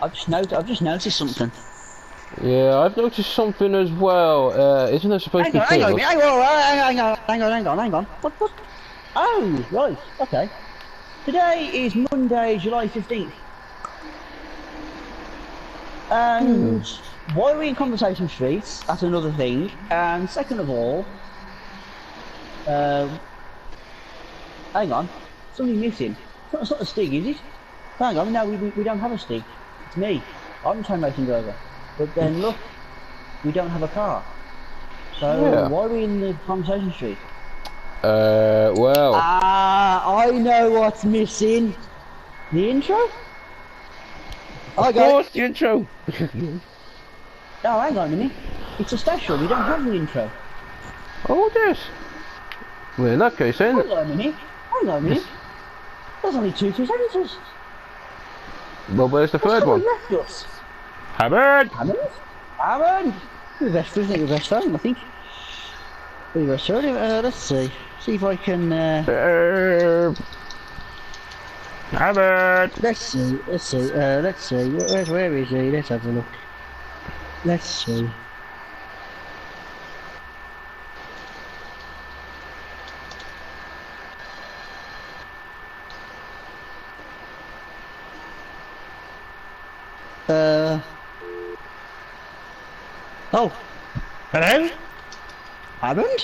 I've just noticed something. Yeah, I've noticed something as well. Isn't there supposed to be Hang two on, of us? hang on. What? Oh, right, okay. Today is Monday, July 15th. And why are we in Conversation Street? That's another thing. And second of all, hang on, something missing. It's not a Stig, is it? Hang on, no, we don't have a Stig. It's me. I'm the train racing driver. But then look, we don't have a car. So Yeah. why are we in the Conversation Street? Well. I know what's missing. The intro? Of course, the intro. No, hang on a minute. It's a special. We don't have the intro. Oh, yes. Well, in that case, then. Hang on a minute. There's only two sentences. Well, where's the third one? Left us. Hammond! Hammond! The best phone, I think. Let's see. See if I can. Hammond! Let's see. Where is he? Let's have a look. Let's see. Oh. Hello? Hammond?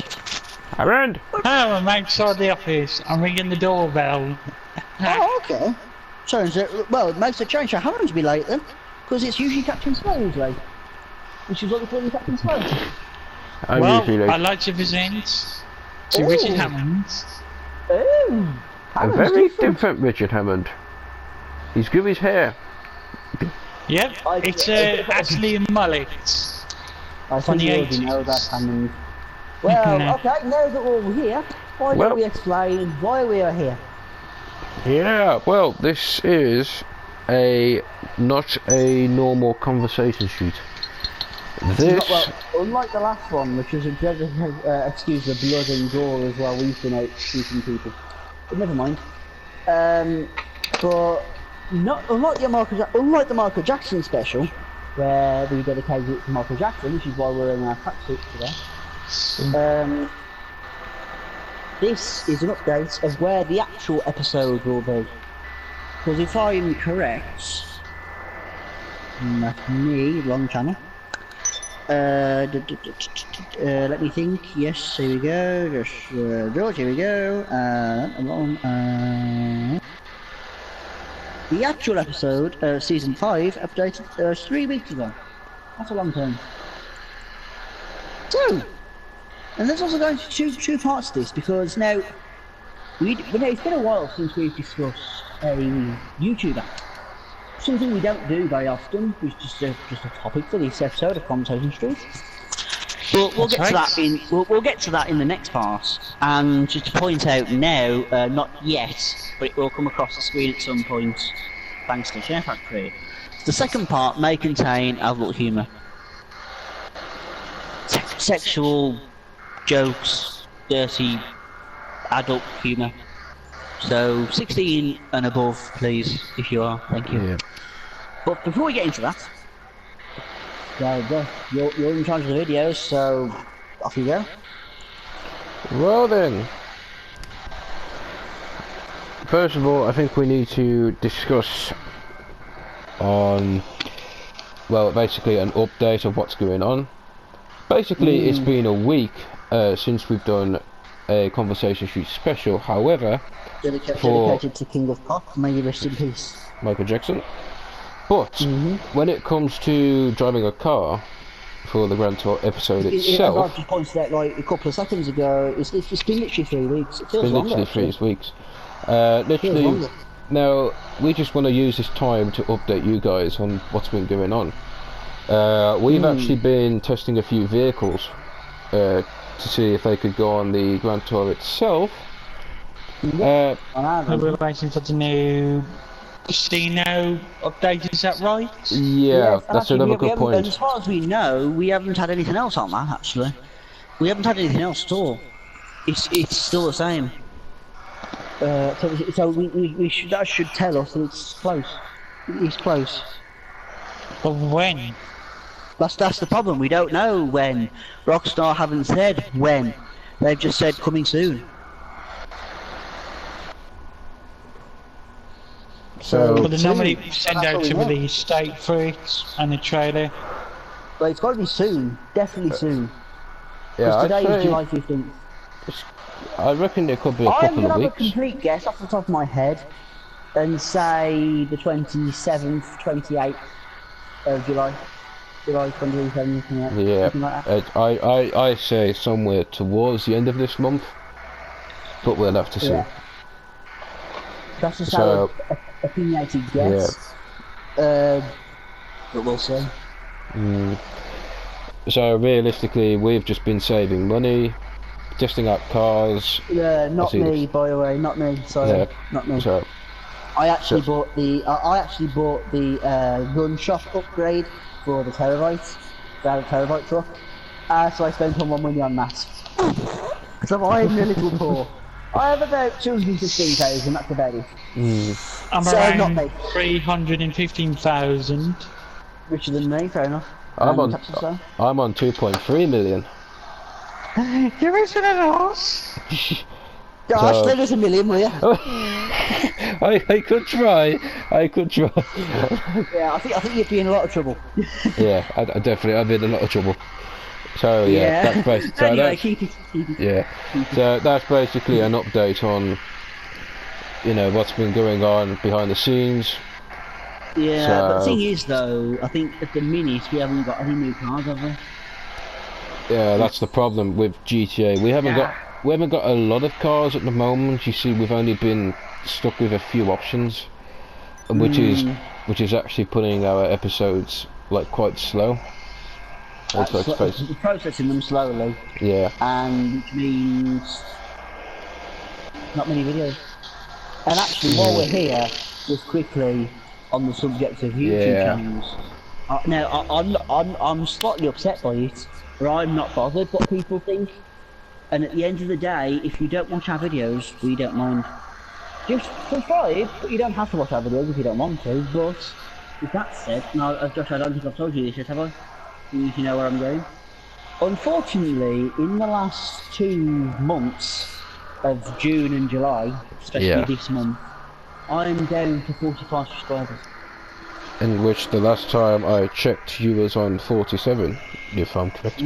Hammond! Oh, I'm outside the office. I'm ringing the doorbell. Oh, okay. So, well, it makes a change. So Hammond to be late then, because it's usually Captain Slow who's late. Which is what we call Captain Slow. I'm Well, usually late. I'd like to present to Richard Hammond. Oh. A very different Richard Hammond. He's grew his hair. Yep, it's actually a mullet. I From think the you already 80s. know that, Hammond. Well, No. okay, now that we're all here, why don't we explain why we are here? Yeah, well, this is not a normal conversation shoot. This... Unlike the last one, which was excuse the blood and gore as well, we've been out shooting people. But never mind. But unlike the Michael Jackson special, where we dedicated it to Michael Jackson, which is why we're in our tracksuit today. This is an update of where the actual episode will be. Because if I'm correct, that's me, wrong channel. Let me think. Yes, here we go. George, here we go. The actual episode, season 5, updated 3 weeks ago. That's a long time. So, and there's also going to two parts to this, because now it's been a while since we've discussed a YouTuber. Something we don't do very often, which is just a topic for this episode of Conversation Street. But we'll get to that we'll get to that in the next part. And just to point out now, not yet, but it will come across the screen at some point, thanks to Share Factory. The second part may contain adult humour, sexual jokes, dirty adult humour. So 16 and above, please, if you are. Thank you. Yeah. But before we get into that, you're in charge of the videos, so off you go. Well then. First of all, I think we need to discuss basically an update of what's going on. Basically, it's been a week since we've done a Conversation Street special. However, dedicated to King of Pop, may you rest in peace, Michael Jackson. But when it comes to driving a car for the Grand Tour episode itself, as I just pointed out like a couple of seconds ago, it's been literally 3 weeks. It feels longer. literally 3 weeks. Literally. Now we just want to use this time to update you guys on what's been going on. We've actually been testing a few vehicles to see if they could go on the Grand Tour itself. We're waiting for the new casino update, is that right? Yeah, that's another good point. And as far as we know, we haven't had anything else on that, actually. We haven't had anything else at all. It's still the same. So that should tell us that it's close. It's close. But when? That's the problem. We don't know when. Rockstar haven't said when. They've just said coming soon. So, But they normally soon. send That's out what we a want. release date for it and a trailer. But it's got to be soon. Definitely soon. yeah, Because I'd today is say, July 15th. I reckon it could be a I'm couple going to of have a weeks. complete guess off the top of my head and say the 27th, 28th of July. July 27th, Yeah, something like that. I say somewhere towards the end of this month, but we'll have to see. Yeah. That's just So, our opinionated guess. But we'll see. So realistically, we've just been saving money, testing out cars. Not see me, this. by the way, not me. Sorry, Yeah. not me. So, I actually bought the gun shop upgrade for the Terabyte, the Terabyte truck. So I spent all my money on that. So I'm a little poor. I have about 215,000. That's about it. I'm So, around not me. 315,000. Richer than me, fair enough. I'm on Taxes, so. 2.3 million. You're richer than us. Gosh, So- lend us $1 million, will you? I could try. I could try. Yeah, I think you'd be in a lot of trouble. Yeah, I definitely. I'd be in a lot of trouble. So yeah, that's basically. So Anyway, that's, keep it. yeah. So that's basically an update on, what's been going on behind the scenes. Yeah, but the So- thing is though, I think at the minute we haven't got any new cars, have we? Yeah, that's the problem with GTA. We haven't got a lot of cars at the moment. You see, we've only been stuck with a few options, which is actually putting our episodes like quite slow. Let's face it. We're processing them slowly, Yeah. and which means not many videos. And actually, while we're here, just quickly on the subject of YouTube Yeah. channels. Now, I'm slightly upset by it, but I'm not bothered what people think. And at the end of the day, if you don't watch our videos, we don't mind. Just subscribe, but you don't have to watch our videos if you don't want to. But with that said, now, Josh, I don't think I've told you this yet, have I? If you know where I'm going. Unfortunately, in the last 2 months of June and July, especially this month, I'm down to 45 subscribers. In which the last time I checked, you was on 47, if I'm correct.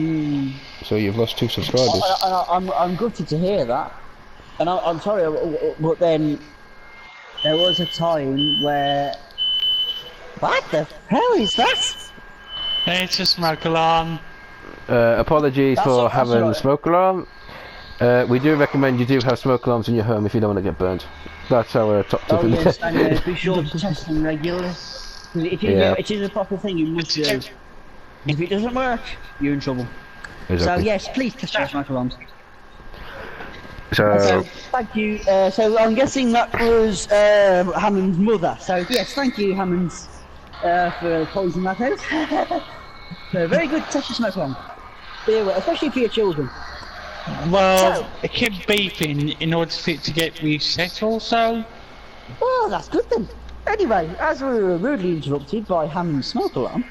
So you've lost 2 subscribers. I'm gutted to hear that, and I'm sorry, but then there was a time where. What the hell is that? It's a smoke alarm. Apologies for That's having all a right. smoke alarm. We do recommend you do have smoke alarms in your home if you don't want to get burned. That's our top tip. Oh yes, and be sure to test them regularly. It is a proper thing you must do. If it doesn't work, you're in trouble. Exactly. So yes, please test your smoke alarms. So, So thank you. So I'm guessing that was Hammond's mother. So yes, thank you, Hammonds, for poisoning that out. So very good. Test your smoke alarm. Especially for your children. Well, it kept beeping in order for it to get reset also. Well, that's good then. Anyway, as we were rudely interrupted by Hammond's smoke alarm,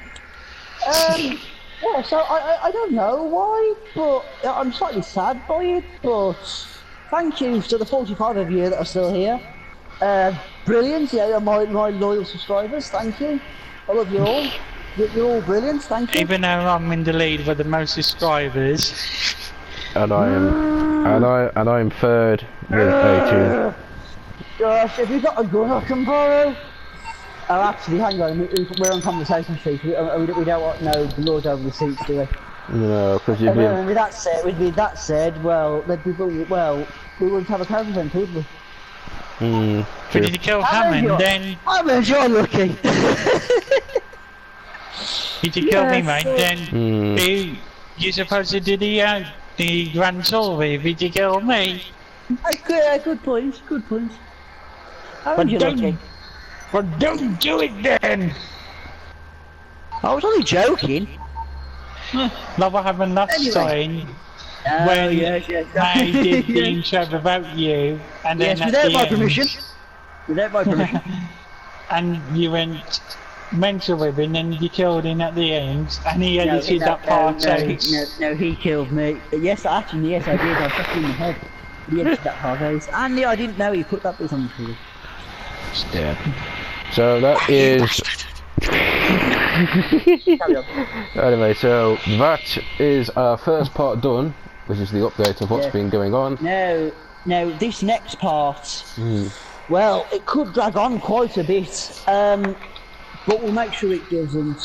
yeah, so I don't know why, but I'm slightly sad by it, but thank you to the 45 of you that are still here. Brilliant, yeah, my loyal subscribers, thank you. I love you all. You're all brilliant, thank you. Even though I'm in the lead with the most subscribers. and I'm third with 18. Gosh, have you got a gun I can borrow? Oh, actually, hang on, we're on conversation street. We don't want no blood over the seats, do we? No, because you've been. And with that said, well, we wouldn't have a caravan, would we? But True. did you kill Hammond then? I'm enjoying looking. Did you kill me, mate? Yes, Then who you supposed to do the Grand Tour with? Did you kill me? Good point. How But did you don't, looking? but don't do it then! I was only joking. Like what happened last Anyway. time Oh, when yes. I did the intro about you, and then Yes, at without the my end, permission. Without my permission. and you went, meant to have been, and you killed him at the end, and he edited that part out. No, he killed me. Yes, actually, yes, I did. I shot him in the head. He edited that part out. And I didn't know he put that bit on the video. Yeah. So that is. Anyway, so that is our first part done, which is the update of what's been going on. Now this next part, well, it could drag on quite a bit, but we'll make sure it doesn't.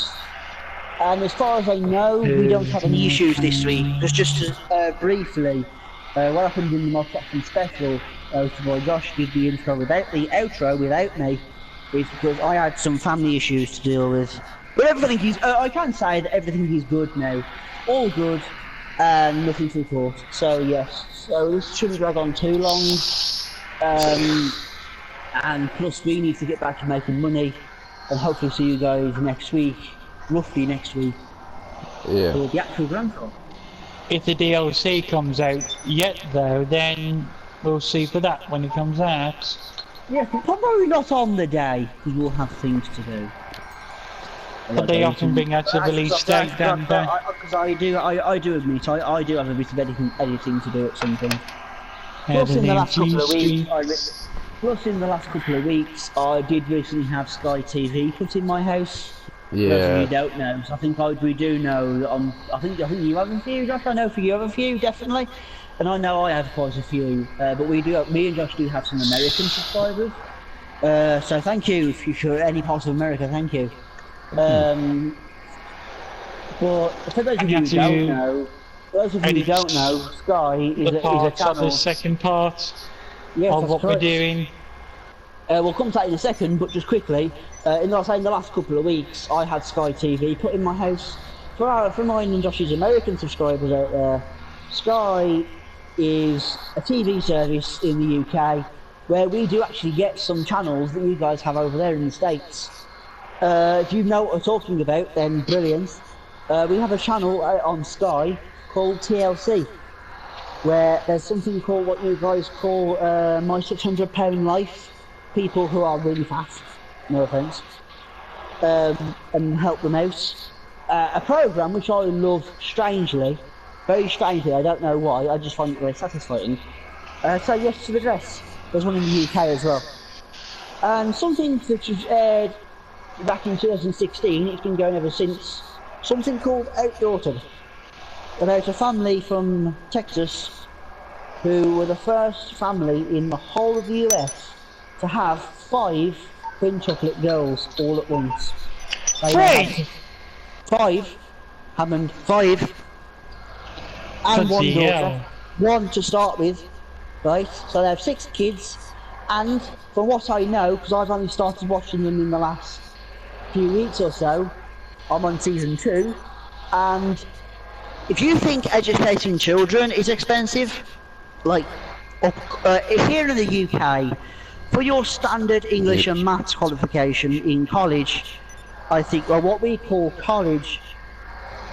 And as far as I know, we don't have any issues this week. Just briefly, what happened in the Mod Captain special, boy Josh did the intro without the outro without me, is because I had some family issues to deal with. But everything is, I can say that everything is good now. All good, and nothing to report. So yes, so this shouldn't drag on too long. And plus we need to get back to making money, and hopefully see you guys next week, roughly next week. Yeah. For the actual Grand Tour. If the DLC comes out yet though, then we'll see for that when it comes out. Yeah, probably not on the day, because we'll have things to do. But they often bring out a release date, don't they? Because I do admit, I do have a bit of editing to do at some point. Plus in the last couple of weeks, I did recently have Sky TV put in my house. Yeah. You don't know, so I think we do know that I think you have a few, Josh. I know for you have a few, definitely. And I know I have quite a few, but me and Josh do have some American subscribers. So thank you if you're any part of America, thank you. But for those of you who don't know, Sky is a channel. The second part of what we're doing. We'll come to that in a second, but just quickly, in the last couple of weeks, I had Sky TV put in my house. For mine and Josh's American subscribers out there, Sky is a TV service in the UK where we do actually get some channels that you guys have over there in the States. If you know what we're talking about, then brilliant. We have a channel on Sky called TLC, where there's something called what you guys call My 600 Pound Life. People who are really fast, no offence, and help them out. A programme which I love strangely, very strangely, I don't know why, I just find it very satisfying. So yes to the dress, there's one in the UK as well. And something which was aired back in 2016, it's been going ever since, something called Outdaughtered, about a family from Texas who were the first family in the whole of the US to have 5 quintuplet girls all at once. Five, Hammond, 5, and one daughter, one to start with, right? So they have 6 kids, and from what I know, because I've only started watching them in the last few weeks or so, I'm on season 2, and if you think educating children is expensive, like here in the UK, for your standard English and maths qualification in college, I think, well, what we call college,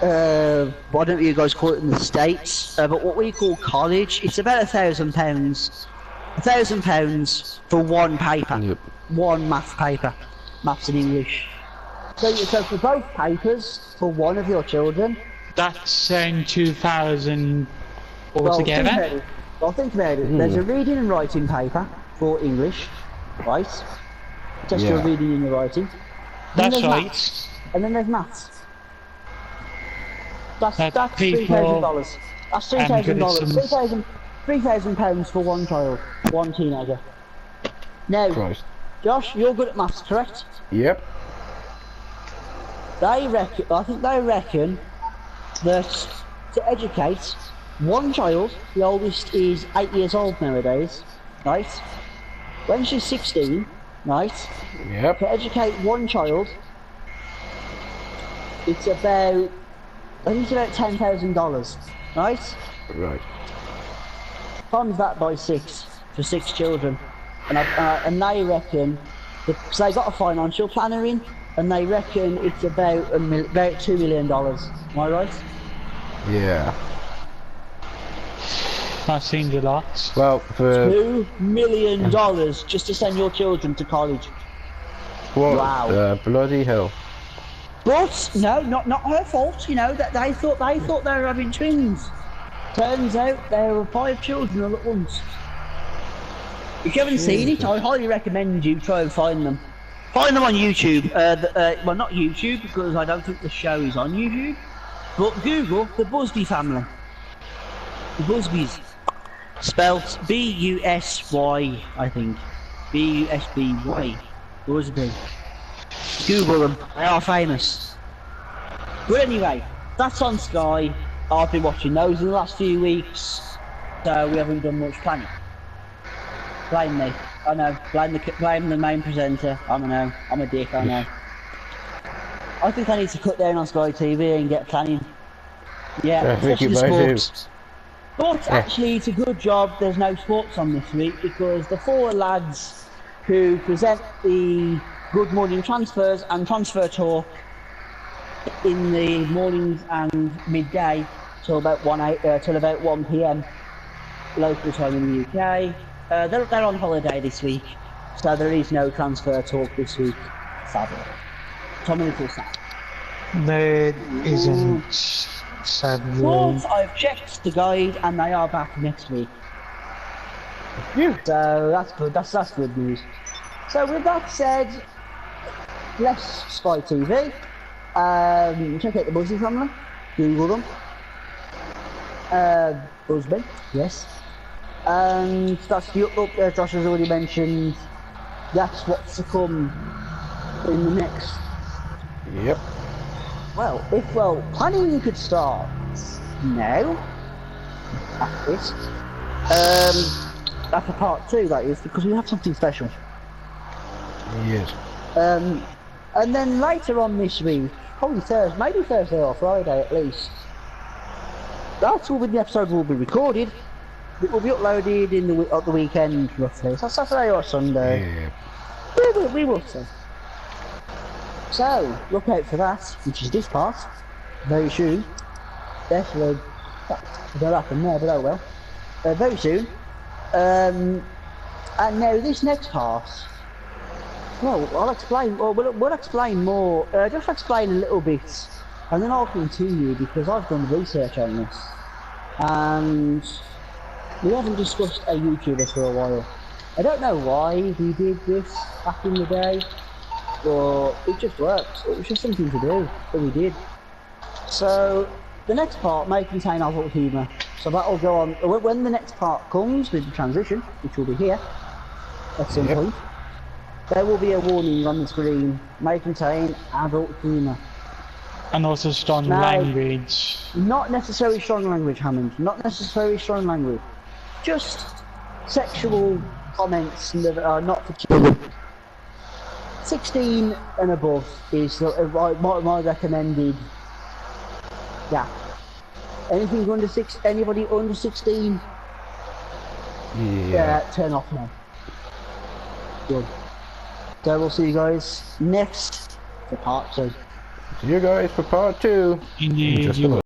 I don't know what you guys call it in the States, but what we call college, it's about £1,000. £1,000 for one paper, one maths paper, maths and English. So for both papers, for one of your children, that's 2,000 altogether. Well, think about it. There's a reading and writing paper for English, right? Just your reading and your writing. That's right. Maths, and then there's maths. That's $3,000. That's $3,000. £3,000 for one child, one teenager. Now, Josh, you're good at maths, correct? Yep. I think they reckon that to educate one child, the oldest is 8 years old nowadays, right? When she's 16, right? Yep. To educate one child, it's about, I think it's about $10,000, right? Right. Times that by 6 for 6 children, and they reckon, because they got a financial planner in, and they reckon it's about $2 million. Am I right? Yeah. That seems a lot. Well, for $2 million just to send your children to college. What Wow. the bloody hell? But no, not her fault. You know that they thought they were having twins. Turns out there were 5 children all at once. If you haven't seen it, I highly recommend you try and find them. Find them on YouTube. Well, not YouTube because I don't think the show is on YouTube. But Google the Busby family. The Busbys. Spelt B-U-S-Y, I think. B-U-S-B-Y. Busby. Google them. They are famous. But anyway, that's on Sky. I've been watching those in the last few weeks. So we haven't done much planning. Blame me. I know. Blame the main presenter. I know. I'm a dick. I know. I think I need to cut down on Sky TV and get planning. Yeah, especially the sports. But actually, it's a good job there's no sports on this week because the 4 lads who present the Good Morning Transfers and Transfer Talk in the mornings and midday till about 1 p.m. local time in the UK. They're on holiday this week, so there is no Transfer Talk this week, sadly. Tom and Little sad. There isn't, sadly. But I've checked the guide and they are back next week. So that's good. That's good news. So with that said, less Spy TV. Check out the Busby family. Google them. Busby, yes. And that's the up Josh has already mentioned. That's what's to come in the next. Yep. Well, planning could start now. After this. After part 2, that is, because we have something special. Yes. And then later on this week, probably Thursday, maybe Thursday or Friday at least. That's when the episode will be recorded. It will be uploaded at the weekend, roughly. So Saturday or Sunday. Yeah. We will see. So, look out for that, which is this part. Very soon. Definitely. That'll happen there, but oh well. Very soon. And now this next part. Well, I'll explain. Well, we'll explain more. Just explain a little bit, and then I'll continue because I've done research on this, and we haven't discussed a YouTuber for a while. I don't know why we did this back in the day, but it just worked. It was just something to do, so we did. So the next part may contain adult humour, so that'll go on when the next part comes with the transition, which will be here at some point. There will be a warning on the screen, may contain adult humour. And also strong language. Not necessarily strong language, Hammond. Not necessarily strong language. Just sexual comments that are not for children. 16 and above is my recommended. Yeah. Anything under anybody under 16? Yeah. Turn off now. Good. So we'll see you guys next for part 2. See you guys for part 2. Indeed.